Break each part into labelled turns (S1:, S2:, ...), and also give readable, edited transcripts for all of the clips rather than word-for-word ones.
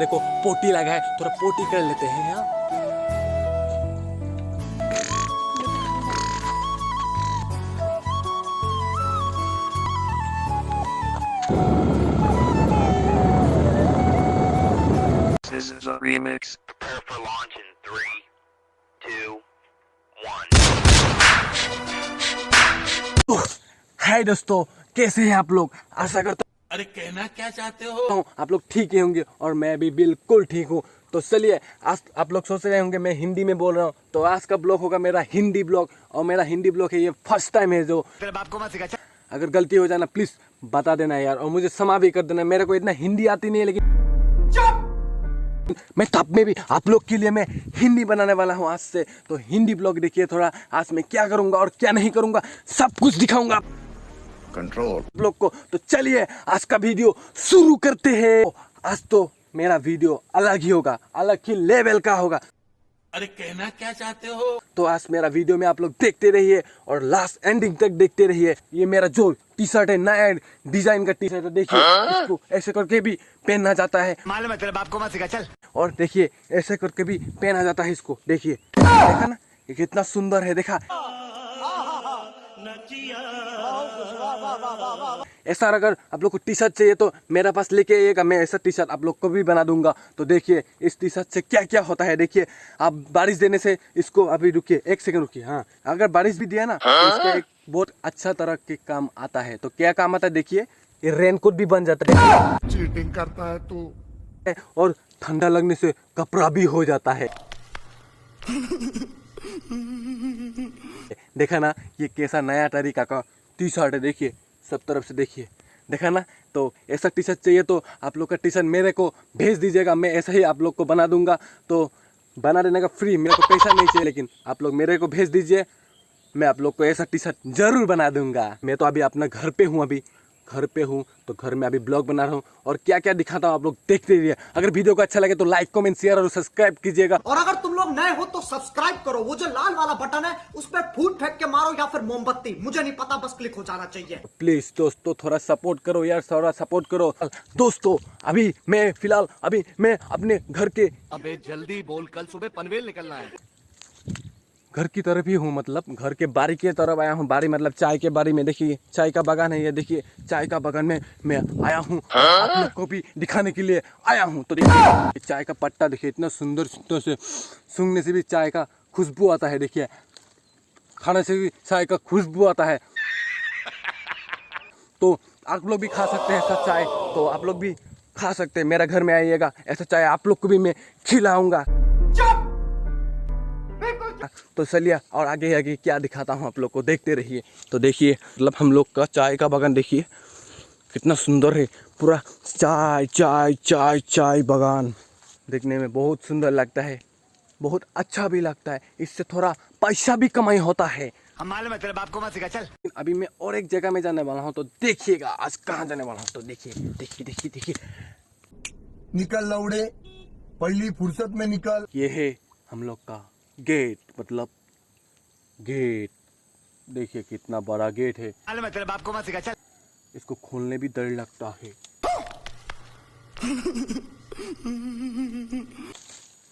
S1: मेरे को पोटी लगा है, थोड़ा पोटी कर लेते हैं यहाँ।
S2: This is a remix.
S3: Prepare for launch in 3, 2, 1.
S1: हाय दोस्तों, कैसे हैं आप लोग? आशा करता
S4: अरे कहना क्या चाहते हो?
S1: हूँ आप लोग ठीक ही होंगे और मैं भी बिल्कुल ठीक हूँ। तो चलिए, आज आप लोग सोच रहे होंगे मैं हिंदी में बोल रहा हूँ, तो आज का ब्लॉग होगा मेरा हिंदी ब्लॉग। और मेरा हिंदी ब्लॉग है, ये फर्स्ट टाइम है। जो
S3: तेरे बाप को मत सिखा।
S1: अगर गलती हो जाना प्लीज बता देना यार, और मुझे क्षमा भी कर देना। मेरे को इतना हिंदी आती नहीं है, लेकिन मैं तब में भी आप लोग के लिए मैं हिंदी बनाने वाला हूँ आज से। तो हिंदी ब्लॉग देखिए थोड़ा, आज मैं क्या करूँगा और क्या नहीं करूँगा सब कुछ दिखाऊंगा
S2: Control.
S1: ब्लॉग को। तो चलिए आज का वीडियो शुरू करते हैं। आज तो मेरा वीडियो अलग ही होगा, अलग ही लेवल का होगा।
S4: अरे कहना क्या चाहते हो?
S1: तो आज मेरा वीडियो में आप लोग देखते रहिए और लास्ट एंडिंग तक देखते रहिए। ये मेरा जो टी शर्ट है, नया डिजाइन का टी शर्ट है, देखिए इसको ऐसे करके भी पहना जाता है।
S3: मालूम है तेरे बाप को मत सिखा। चल। और
S1: और देखिए ऐसे करके भी पहना जाता है इसको। देखिए देखा ना, ये कितना सुंदर है, देखा। ऐसा अगर आप लोग को टी शर्ट चाहिए तो मेरे पास लेके आइएगा, मैं ऐसा टी शर्ट आप लोग को भी बना दूंगा। तो देखिए इस टी शर्ट से क्या क्या होता है। देखिए आप बारिश देने से इसको, अभी रुकिए एक सेकंड रुकिए, हाँ, अगर बारिश भी दिया ना तो इसका एक बहुत अच्छा तरह के काम आता है। तो क्या काम आता है देखिए, ये रेनकोट भी बन जाता है।
S2: चीटिंग करता है तू।
S1: और ठंडा लगने से कपड़ा भी हो जाता है। देखा ना, ये कैसा नया तरीका का टी शर्ट है। देखिए सब तरफ से देखिए, देखा ना। तो ऐसा टी शर्ट चाहिए तो आप लोग का टी शर्ट मेरे को भेज दीजिएगा, मैं ऐसा ही आप लोग को बना दूंगा। तो बना देने का फ्री, मेरे को पैसा नहीं चाहिए, लेकिन आप लोग मेरे को भेज दीजिए, मैं आप लोग को ऐसा टी शर्ट जरूर बना दूंगा। मैं तो अभी अपना घर पे हूँ, अभी घर पे हूँ, तो घर में अभी ब्लॉग बना रहा हूँ और क्या क्या दिखाता हूँ आप लोग देखते रहिए। अगर वीडियो को अच्छा लगे तो लाइक कमेंट शेयर और सब्सक्राइब कीजिएगा।
S5: और अगर तुम लोग नए हो तो सब्सक्राइब करो, वो जो लाल वाला बटन है उस पर फूट फेंक के मारो या फिर मोमबत्ती, मुझे नहीं पता, बस क्लिक हो जाना चाहिए।
S1: प्लीज दोस्तों थोड़ा सपोर्ट करो यार, थोड़ा सपोर्ट करो दोस्तों। अभी मैं फिलहाल अपने घर के
S4: अबे जल्दी बोल, कल सुबह पनवेल निकलना है।
S1: घर की तरफ ही हूँ, मतलब घर के बारी की तरफ आया हूँ। बारी मतलब चाय के बारी में, देखिए चाय का बागान है ये। देखिए चाय का बागान में मैं आया हूँ, आप लोग को भी दिखाने के लिए आया हूँ। तो देखिए चाय का पत्ता देखिए, इतना सुंदर सुंदर से, सूंघने से भी चाय का खुशबू आता है। देखिए खाने से भी चाय का खुशबू आता है। तो आप लोग भी खा सकते हैं ऐसा चाय, तो आप लोग भी खा सकते हैं। मेरा घर में आइएगा, ऐसा चाय आप लोग को भी मैं खिलाऊंगा। तो चलिए और आगे आगे क्या दिखाता हूँ आप लोग को, देखते रहिए। तो देखिए मतलब हम लोग का चाय का बागान देखिए कितना सुंदर है, पूरा चाय चाय चाय चाय बागान। देखने में बहुत सुंदर लगता है, बहुत अच्छा भी लगता है। इससे थोड़ा पैसा भी कमाई होता है।
S3: हम मालूम है तेरे बाप को मत सिखा। चल।
S1: अभी मैं और एक जगह में जाने वाला हूँ, तो देखिएगा आज कहाँ जाने वाला हूँ। तो देखिए देखिए देखिए देखिए,
S2: निकल लौड़े, पहली फुर्सत में निकल।
S1: ये है हम लोग का गेट, मतलब गेट। देखिए कितना बड़ा गेट है,
S3: मालूम है तेरे बाप को मत सिखा। चल।
S1: इसको खोलने भी डर लगता है।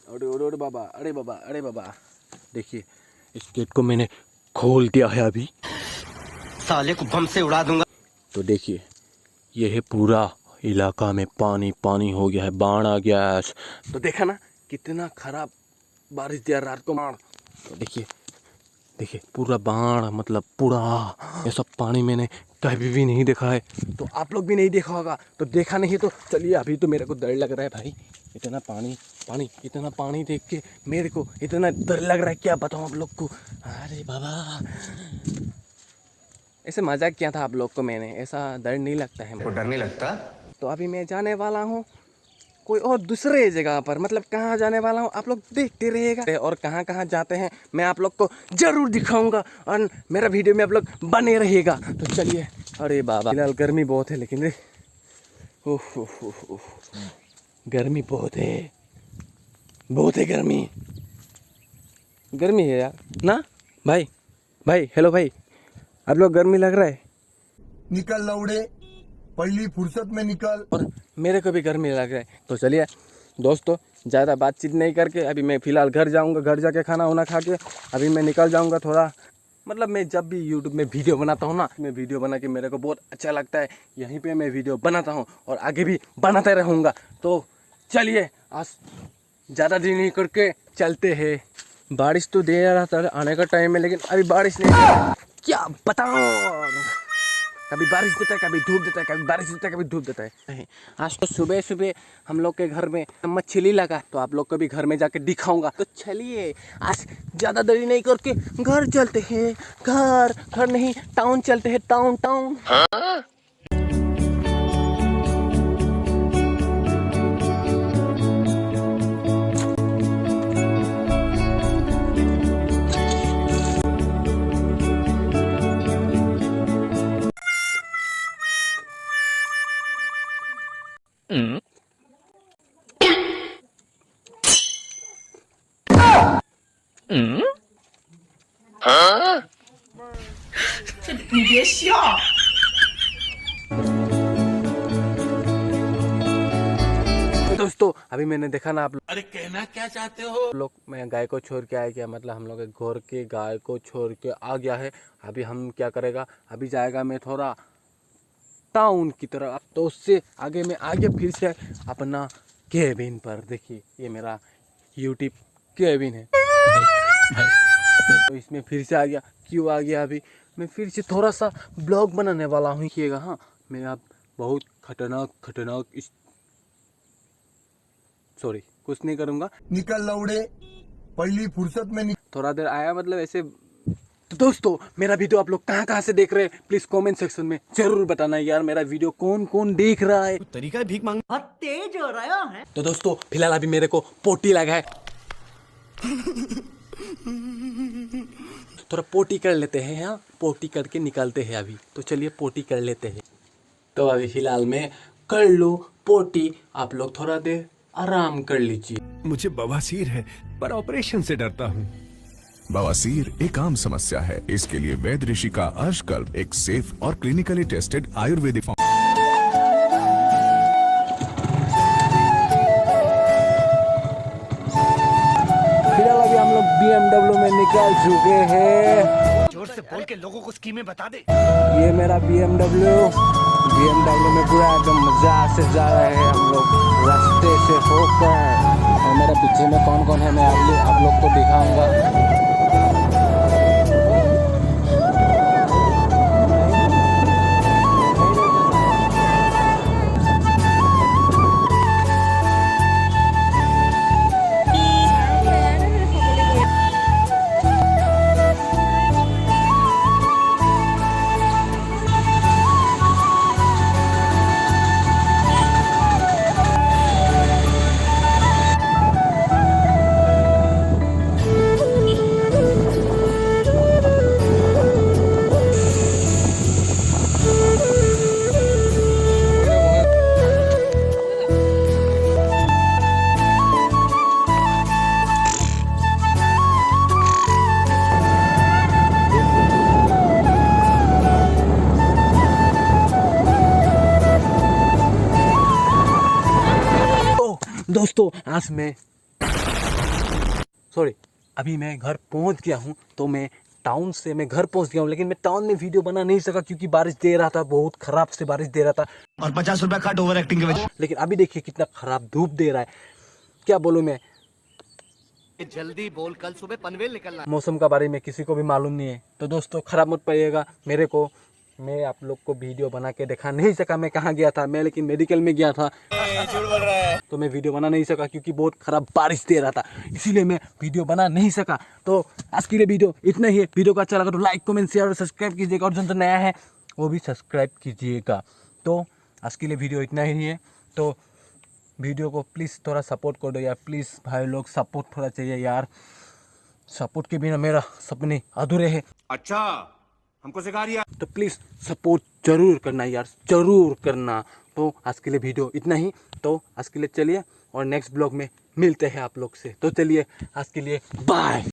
S1: अरे अरे अरे बाबा, अरे बाबा, अरे बाबा। देखिए इस गेट को मैंने खोल दिया है अभी,
S3: साले को बम से उड़ा दूंगा।
S1: तो देखिए ये है पूरा इलाका में पानी पानी हो गया है, बाढ़ आ गया है। तो देखा ना कितना खराब बारिश दिया रात को बाढ़। तो देखिए देखिए पूरा बाढ़, मतलब पूरा ये सब पानी मैंने कभी भी नहीं देखा है। तो आप लोग भी नहीं देखा होगा, तो देखा नहीं तो चलिए, अभी तो मेरे को डर लग रहा है भाई। इतना पानी पानी, इतना पानी देख के मेरे को इतना डर लग रहा है, क्या बताऊँ आप लोग को। अरे बाबा, ऐसे मजाक किया था आप लोग को मैंने, ऐसा डर नहीं लगता है।
S3: डर नहीं लगता?
S1: तो अभी मैं जाने वाला हूँ कोई और दूसरे जगह पर, मतलब कहाँ जाने वाला हूँ आप लोग देखते रहिएगा। और कहाँ कहाँ जाते हैं मैं आप लोग को जरूर दिखाऊंगा, और मेरा वीडियो में आप लोग बने रहिएगा। तो चलिए। अरे बाबा फिलहाल गर्मी बहुत है, लेकिन रे ओह गर्मी बहुत है, बहुत है गर्मी, गर्मी है यार ना भाई। भाई हेलो भाई, आप लोग गर्मी लग रहा है?
S2: निकल लौड़े, पहली फुर्सत में निकल।
S1: और मेरे को भी गर्मी लग रहा है। तो चलिए दोस्तों ज़्यादा बातचीत नहीं करके अभी मैं फ़िलहाल घर जाऊंगा। घर जाके खाना वाना खा के अभी मैं निकल जाऊंगा। थोड़ा मतलब मैं जब भी यूट्यूब में वीडियो बनाता हूँ ना, मैं वीडियो बना के मेरे को बहुत अच्छा लगता है। यहीं पे मैं वीडियो बनाता हूँ और आगे भी बनाते रहूँगा। तो चलिए आज ज़्यादा देर नहीं करके चलते हैं। बारिश तो दे रहा था आने का टाइम है, लेकिन अभी बारिश नहीं दे रहा। क्या बताओ, कभी बारिश देता है, कभी धूप देता है, कभी बारिश देता है, कभी धूप देता है। आज तो सुबह सुबह हम लोग के घर में मछली लगा, तो आप लोग को भी घर में जाके दिखाऊंगा। तो चलिए आज ज़्यादा देरी नहीं करके घर चलते हैं। घर नहीं, टाउन चलते हैं। टाउन। दोस्तों अभी मैंने देखा ना, आप
S4: अरे कहना क्या चाहते हो?
S1: लोग मैं गाय को छोड़ के आया क्या, मतलब हम लोग के घर के गाय को छोड़ के आ गया है। अभी हम क्या करेगा, अभी जाएगा मैं थोड़ा टाउन की तरफ। तो उससे आगे मैं आगे फिर से अपना केबिन पर, देखिए ये मेरा यूट्यूब केबिन है। तो इसमें फिर से आ गया। क्यों आ गया, अभी मैं फिर से थोड़ा सा ब्लॉग बनाने वाला हूँ। देखिएगा, हाँ मैं अब बहुत खतरनाक सॉरी कुछ नहीं करूँगा।
S2: निकल लौड़े, पहली फुर्सत में
S1: थोड़ा देर आया, मतलब ऐसे। तो दोस्तों मेरा वीडियो आप लोग कहाँ से देख रहे हैं, प्लीज कमेंट सेक्शन में जरूर बताना यार। मेरा वीडियो कौन देख रहा है।
S3: तरीका भीख मांग।
S5: बहुत तेज हो रहा है।
S1: तो दोस्तों फिलहाल अभी मेरे को पोटी लगा है। थोड़ा पोटी कर लेते हैं। हाँ पोटी करके निकलते हैं अभी। तो चलिए पोटी कर लेते हैं। तो अभी फिलहाल मैं कर लो पोटी, आप लोग थोड़ा देर आराम कर लीजिए।
S6: मुझे बवासीर है पर ऑपरेशन से डरता हूँ। बवासीर एक आम समस्या है, इसके लिए वैद्य ऋषि का अर्शकल्प एक सेफ और क्लिनिकली टेस्टेड आयुर्वेदिक
S1: फिलहाल अभी हम लोग BMW में निकल चुके हैं।
S3: जोर से बोल के लोगों को स्कीमें बता दे।
S1: ये मेरा BMW में पूरा एकदम मजा से जा रहे हैं हम लोग रास्ते से होकर। और मेरे पीछे में कौन है मैं आप लोग को दिखाऊंगा। दोस्तों आज मैं अभी मैं घर पहुंच गया हूं। तो मैं टाउन से मैं घर पहुंच गया हूं, लेकिन मैं टाउन में वीडियो बना नहीं सका क्योंकि बारिश दे रहा था, बहुत खराब से बारिश दे रहा था।
S3: और 50 रुपया कट ओवर एक्टिंग के वजह।
S1: लेकिन अभी देखिए कितना खराब धूप दे रहा है। क्या बोलूं मैं,
S4: जल्दी बोल, कल सुबह पनवेल निकलना है।
S1: मौसम का बारे में किसी को भी मालूम नहीं है। तो दोस्तों खराब मत पाइएगा मेरे को। मैं आप लोग को वीडियो बना के दिखा नहीं सका मैं कहाँ गया था। मैं लेकिन मेडिकल में गया था। तो मैं वीडियो बना नहीं सका क्योंकि बहुत खराब बारिश दे रहा था, इसीलिए मैं वीडियो बना नहीं सका। तो आज के लिए वीडियो इतना ही है। वीडियो को अच्छा लगा तो लाइक कमेंट शेयर और सब्सक्राइब कीजिएगा, और जो नया है वो भी सब्सक्राइब कीजिएगा। तो आज के लिए वीडियो इतना ही है। तो वीडियो को प्लीज़ थोड़ा सपोर्ट कर दो यार, प्लीज़ भाई लोग सपोर्ट थोड़ा चाहिए यार। सपोर्ट के बिना मेरा सपने अधूरे हैं।
S4: अच्छा हमको सिखा दिया।
S1: तो प्लीज़ सपोर्ट जरूर करना यार, जरूर करना। तो आज के लिए वीडियो इतना ही। तो आज के लिए चलिए, और नेक्स्ट ब्लॉग में मिलते हैं आप लोग से। तो चलिए आज के लिए बाय।